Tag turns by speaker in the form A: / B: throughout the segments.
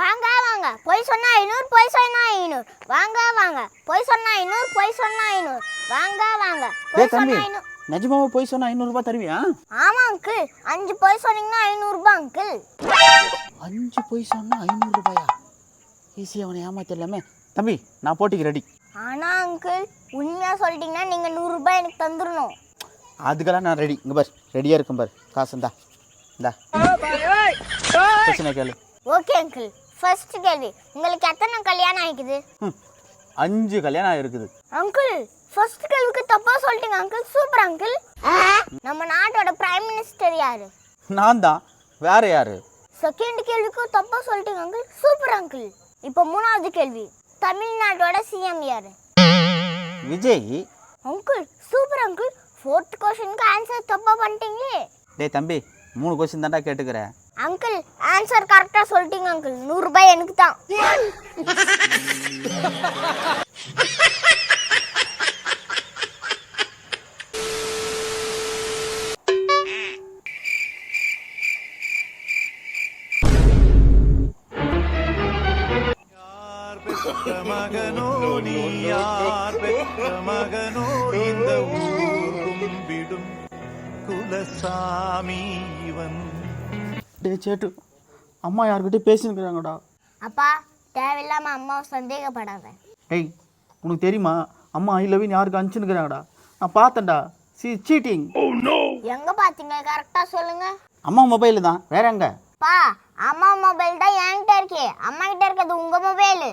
A: வாங்க வாங்க போய் சொன்னா 500 போய் சொன்னா 500 வாங்க வாங்க போய் சொன்னா 500 போய் சொன்னா 500 வாங்க வாங்க போய் சொன்னா 500
B: நிஜமாவே போய் சொன்னா 500 ரூபாய் தருவியா?
A: ஆமா அங்கிள் 5 போய் சொன்னீங்கன்னா 500 ரூபாய் அங்கிள்.
B: 5 போய் சொன்னா 500 ரூபாயா? ஈஸியா அவனை ஏமாத்திடலாமே. தம்பி நான் போட்டிக்கு ரெடி.
A: ஆனா அங்கிள் உண்மையா சொல்லிட்டீங்கன்னா நீங்க 100 ரூபாய் எனக்கு தந்துடணும்.
B: அதுக்கெல்லாம் நான் ரெடி. இங்க பார் ரெடியா இருக்கும் பார். காசுந்தா இந்தா. பிரச்சனை கேளு.
A: Okay uncle. ஃபர்ஸ்ட் கேள்வி, உங்களுக்கு எத்தனை கல்யாணம் ஆயிக்குது?
B: 5 கல்யாணம் ஆயிருக்குது.
A: அங்கிள் ஃபர்ஸ்ட் கேள்விக்கு தப்பா சொல்லிட்டீங்க அங்கிள். Super uncle. நம்ம நாட்டோட பிரைம் மினிஸ்டர் யாரு?
B: நான் தான். வேற யாரு?
A: செகண்ட் கேள்விக்கு தப்பா சொல்லிட்டீங்க அங்கிள். Super uncle. இப்போ மூணாவது கேள்வி, தமிழ்நாட்டோட சிஎம் யாரு?
B: Vijay.
A: Uncle super uncle. Fourth क्वेश्चनக்கு ஆன்சர் தப்பா பண்ணிட்டீங்களே.
B: டேய் தம்பி 3 क्वेश्चन தான்டா கேட்டுக்கறேன்.
A: அங்கிள் ஆன்சர் கரெக்டா சொல்லிட்டீங்க அங்கிள். 100 ரூபாய் எனக்கு தான்.
C: மகனோ நீ யார் பெற்ற மகனோ இந்த ஊர் கும்பிடும் குலசாமி இவன்.
B: டேய் சேட்டு அம்மா யார்கிட்டயும் பேசினுக்குறாங்கடா.
A: அப்பா தேவையில்லாம அம்மாவை சந்தேகப்படாத.
B: டேய் உனக்கு தெரியுமா அம்மா ஐ லவ் யூ யாருக்கு அனுப்பிச்சுனுக்குறாங்கடா. நான் பார்த்தேன்டா. சீட்டிங்.
A: எங்க பாத்தீங்க கரெக்டா சொல்லுங்க.
B: அம்மா மொபைல் தான். வேற எங்க?
A: பா அம்மா மொபைல் தான் என்கிட்ட இருக்கே. அம்மா கிட்ட இருக்கிறது உங்க மொபைல்.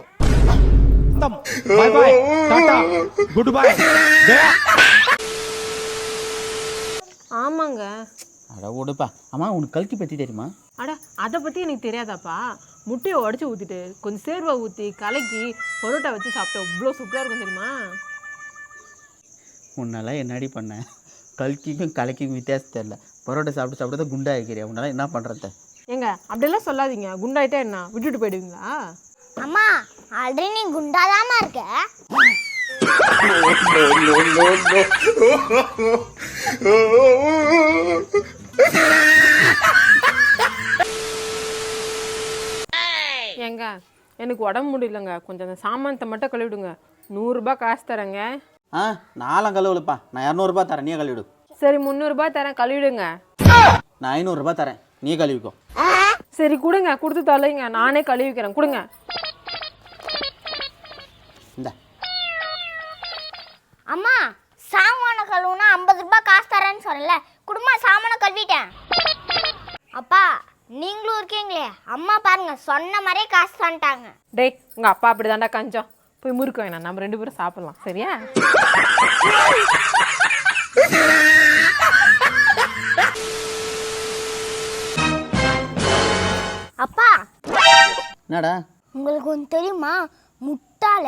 C: பை பை டாடா குட் பை.
D: ஆமாங்க.
B: அட ஓடுப்பா. அம்மா உனக்கு கல்கி பற்றி தெரியுமா?
D: அட அதை பற்றி எனக்கு தெரியாதாப்பா. முட்டையை உடச்சி ஊற்றிட்டு கொஞ்சம் சேர்வை ஊற்றி கலக்கி பரோட்டா வச்சு சாப்பிட்டா இவ்வளோ சூப்பராக இருக்கும் தெரியுமா?
B: உன்னால என்னடி பண்ண? கல்கிக்கும் கலக்கிக்கும் வித்தியாசம் தெரியல. பரோட்டா சாப்பிட்டு சாப்பிட்டு தான் குண்டா இருக்கிறியா. உன்னால என்ன பண்ணுறது?
D: ஏங்க அப்படியெல்லாம் சொல்லாதீங்க. குண்டாயிட்டா என்ன விட்டுட்டு போயிடுவீங்களா?
A: அம்மா ஆல்ரெடி நீ குண்டாதாமா இருக்க.
D: ஏங்க எனக்கு உடம்பு முடியலங்க. கொஞ்சம் அந்த சாமானத்தை மட்டும் கழுவிடுங்க. 100 ரூபாய் காசு தரேங்க.
B: நாலாம் கழுவுலப்பா. நான் 200 ரூபாய் தரேன். நீ கழுவிடு.
D: சரி 300 ரூபாய் தரேன் கழுவிடுங்க.
B: நான் 500 ரூபாய் தரேன். நீ கழுவிக்கோ.
D: சரி கொடுங்க. கொடுத்து தொலைங்க. நானே கழுவிக்கிறேன். கொடுங்க.
B: இந்த
A: அம்மா சாமான கழுவுனா 50 ரூபாய் காசு தரேன்னு சொல்லல. குடும்ப சாமான கழுவிட்டேன். அப்பா நீங்களும் இருக்கீங்களே. அம்மா பாருங்க சொன்ன மாதிரியே காசு தந்துட்டாங்க.
D: டேய் உங்கள் அப்பா அப்படி தாண்டா கஞ்சம். போய் முறுக்க வேணாம். நம்ம 2 பேரும் சாப்பிட்லாம். சரியா?
A: அப்பா
B: என்னடா?
A: உங்களுக்கு ஒன்று தெரியுமா? முட்டாள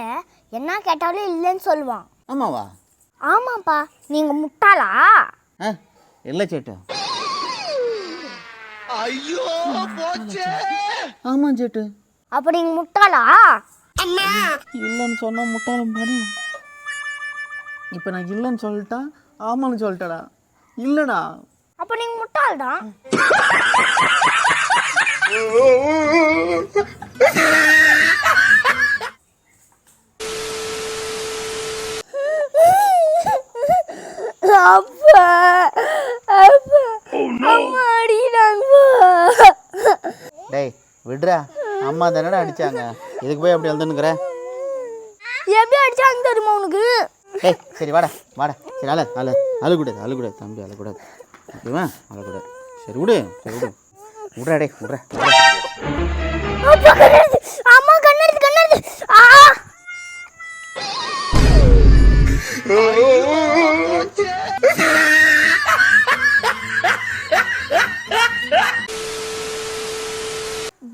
A: என்ன கேட்டாலும் இல்லைன்னு சொல்லுவான்.
B: ஆமாவா?
A: ஆமாப்பா. நீங்க முட்டாளா?
B: இல்லை சேட்டு.
C: ஐயோ போச்சே.
B: ஆமா சேட்டு.
A: அப்ப நீங்க முட்டாளா?
B: இல்லைன்னு சொன்னா முட்டாளும் பாரு. இப்போ நான் இல்லைன்னு சொல்லிட்டா ஆமான்னு சொல்லிட்டடா. இல்லைடா.
A: அப்ப நீங்க முட்டாள் தான். அப்பா அப்பா அம்மா அடிக்கிறாங்க.
B: டேய் விடுறா. அம்மா தானடா அடிச்சாங்க. இதுக்கு போய் அப்படி எழுதுனுக்குற?
A: எப்படி அடிச்சாங்க தெரியுமா உனக்கு?
B: டேய் சரி வாடா வாடா. சரி அழக்கூடாது அழக்கூடாது தம்பி அழக்கூடாது. ஓகேவா? அழக்கூடாது. சரி விடு. சரி விடு. விட்றா டே விட்றா.
A: அப்பா கண்ணடிச்சு. அம்மா கண்ணடிச்சு கண்ணடிச்சு.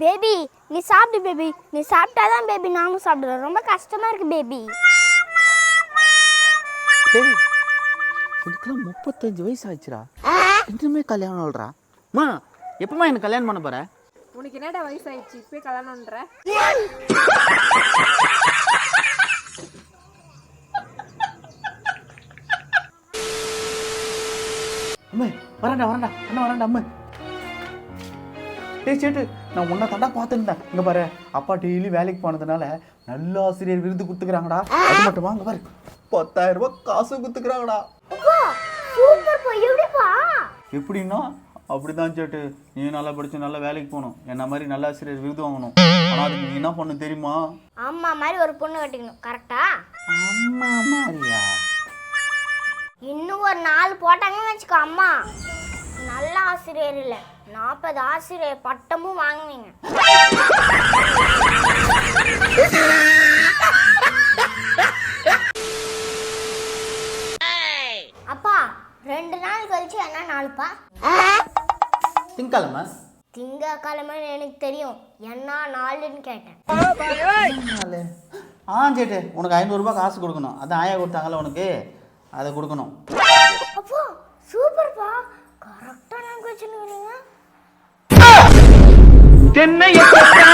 A: பேபி நீ சாப்பிடு பேபி. நீ சாப்பிட்டாதான் பேபி நானும் சாப்பிடுறேன். ரொம்ப கஷ்டமா இருக்கு பேபி.
B: டேய் இதுக்கெல்லாம் 35 வயசு ஆச்சுடா. இன்னுமே கல்யாணம் சொல்கிறா. அம்மா எப்பமா எனக்கு கல்யாணம் பண்ண போற?
D: உனக்கு என்னடா வயசாயிடுச்சு இப்போயே கல்யாணம்ன்ற?
B: அம்மா வரண்டா வரண்டா அண்ணா வரண்டா அம்மா. டேய் சேட்டு நான் உன்னை தாண்டா பார்த்துருந்தேன். இங்கே பாரு, அப்பா டெய்லி வேலைக்கு போனதுனால நல்ல ஆசிரியர் விருது கொடுத்துக்கிறாங்கடா. அது மட்டுமா, இங்கே பாரு 10,000 ரூபாய் காசு கொடுத்துக்கிறாங்கடா.
A: அப்பா சூப்பர்ப்பா. எப்படிப்பா?
B: எப்படின்னா அப்படிதான் சேட்டு, நீ நல்லா படிச்சு நல்லா வேலைக்கு போகணும், என்ன மாதிரி நல்ல ஆசிரியர் விருது வாங்கணும். ஆனால் அதுக்கு நீ என்ன பண்ணணும் தெரியுமா?
A: அம்மா மாதிரி ஒரு பொண்ணு கட்டிக்கணும். கரெக்டா?
B: அம்மா மாதிரியா?
A: இன்னும் ஒரு 4 போட்டாங்கன்னு வச்சுக்கோ அம்மா, நல்ல ஆசிரியர் இல்லை 40 ஆசிரியர் பட்டமும் வாங்குவீங்க. அப்பா 2 நாள் கழிச்சு என்ன நாளுப்பா?
B: திங்கக்கிழமை.
A: திங்கக்கிழமைன்னு எனக்கு தெரியும், என்ன நாளுன்னு கேட்டேன்.
B: சேட்டு, உனக்கு 500 ரூபாய் காசு கொடுக்கணும். அதான் ஆயா கொடுத்தாங்கல்ல உனக்கு, அதை கொடுக்கணும்.
A: அப்பா சூப்பர்ப்பா, கரெக்டா நான் வச்சுருக்கீங்க.
E: தென்னையை பெத்தா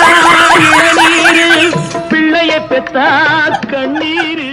E: இளநீரு, பிள்ளையை பெத்தா கண்ணீரு.